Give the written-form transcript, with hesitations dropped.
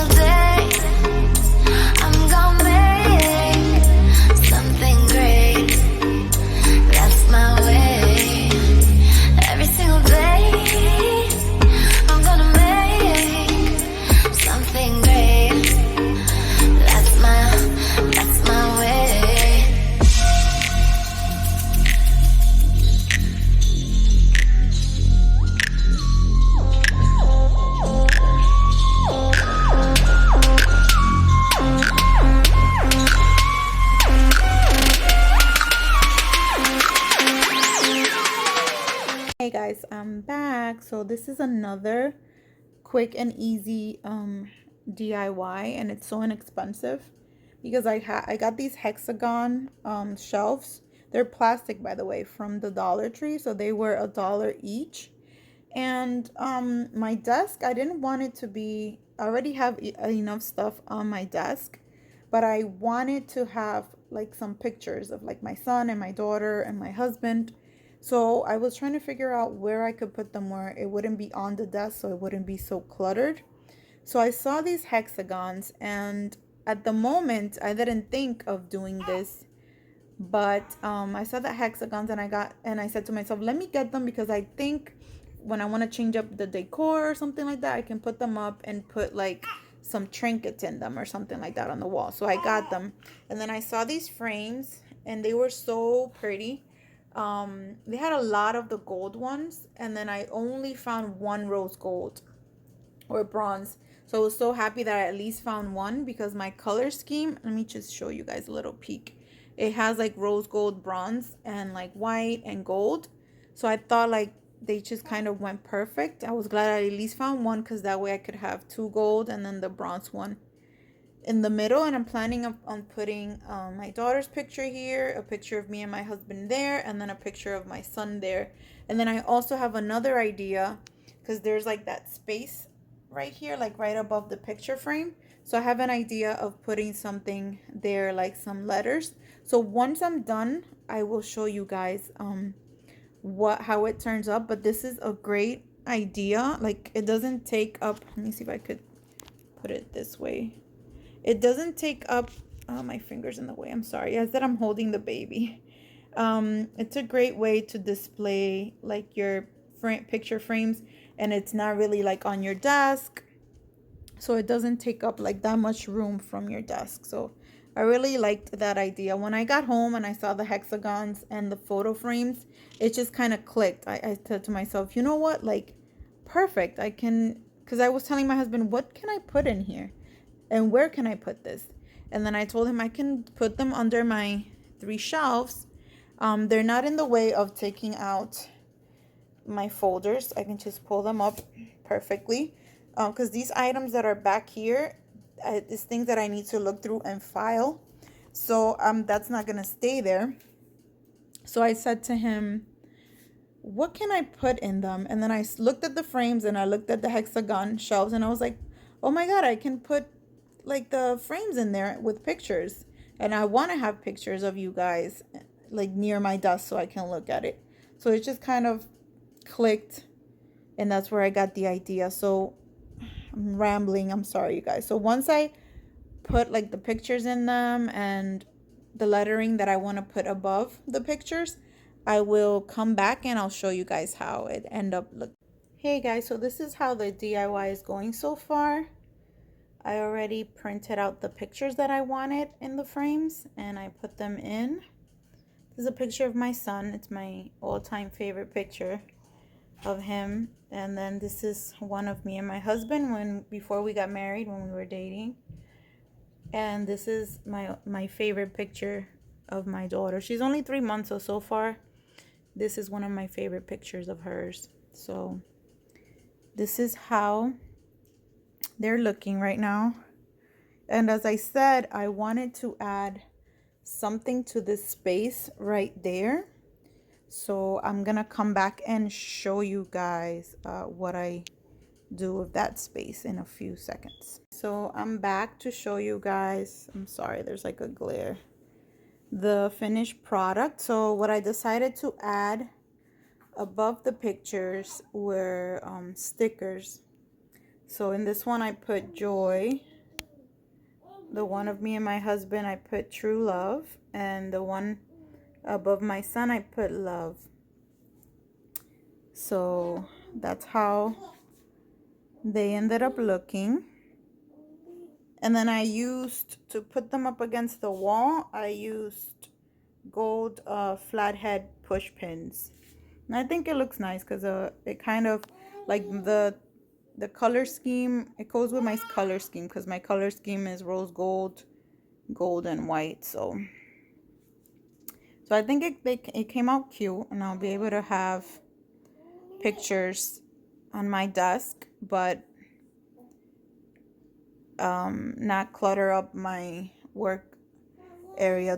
single day I'm gonna make something great. That's my way. Every single day I'm gonna make something great. That's my way. Hey guys, I'm back. So this is another quick and easy DIY, and it's so inexpensive because I got these hexagon shelves. They're plastic, by the way, from the Dollar Tree, so they were $1 each. And my desk, I didn't want it to be, I already have enough stuff on my desk, but I wanted to have like some pictures of like my son and my daughter and my husband. So I was trying to figure out where I could put them where it wouldn't be on the desk, so it wouldn't be so cluttered. So I saw these hexagons, and at the moment I didn't think of doing this, but I saw the hexagons and I said to myself, let me get them, because I think when I want to change up the decor or something like that, I can put them up and put like some trinkets in them or something like that on the wall. So I got them, and then I saw these frames and they were so pretty. They had a lot of the gold ones, and then I only found one rose gold or bronze. So I was so happy that I at least found one, because my color scheme, let me just show you guys a little peek. It has like rose gold, bronze, and like white and gold. So I thought like they just kind of went perfect. I was glad I at least found one, because that way I could have two gold and then the bronze one in the middle. And I'm planning on putting my daughter's picture here, a picture of me and my husband there, and then a picture of my son there. And then I also have another idea, because there's like that space right here, like right above the picture frame. So I have an idea of putting something there, like some letters. So once I'm done, I will show you guys how it turns up. But this is a great idea. Like, it doesn't take up, let me see if I could put it this way. It doesn't take up, my finger's in the way, I'm sorry. I said I'm holding the baby. It's a great way to display like your picture frames, and it's not really like on your desk, so it doesn't take up like that much room from your desk. So I really liked that idea. When I got home and I saw the hexagons and the photo frames, it just kind of clicked. I said to myself, you know what, like, perfect. I can, because I was telling my husband, what can I put in here and where can I put this? And then I told him I can put them under my 3 shelves. They're not in the way of taking out my folders. I can just pull them up perfectly, because these items that are back here is things that I need to look through and file. So that's not gonna stay there. So I said to him, what can I put in them? And then I looked at the frames and I looked at the hexagon shelves, and I was like, oh my god, I can put like the frames in there with pictures. And I want to have pictures of you guys like near my desk so I can look at it. So it just kind of clicked, and that's where I got the idea. So I'm rambling, I'm sorry you guys. So once I put like the pictures in them and the lettering that I want to put above the pictures, I will come back and I'll show you guys how it end up looking. Hey guys, so this is how the DIY is going so far. I already printed out the pictures that I wanted in the frames, and I put them in. This is a picture of my son. It's my all-time favorite picture of him. And then this is one of me and my husband before we got married, when we were dating. And this is my favorite picture of my daughter. She's only 3 months, so far this is one of my favorite pictures of hers. So this is how they're looking right now. And as I said, I wanted to add something to this space right there. So I'm gonna come back and show you guys what I do with that space in a few seconds. So I'm back to show you guys, I'm sorry, there's like a glare, the finished product. So what I decided to add above the pictures were stickers. So in this one I put joy, the one of me and my husband, I put true love, and the one above my son, I put love. So that's how they ended up looking. And then I used, to put them up against the wall, I used gold flathead push pins. And I think it looks nice because it kind of, like the color scheme, it goes with my color scheme because my color scheme is rose gold, gold, and white. So I think it came out cute, and I'll be able to have pictures on my desk, but not clutter up my work area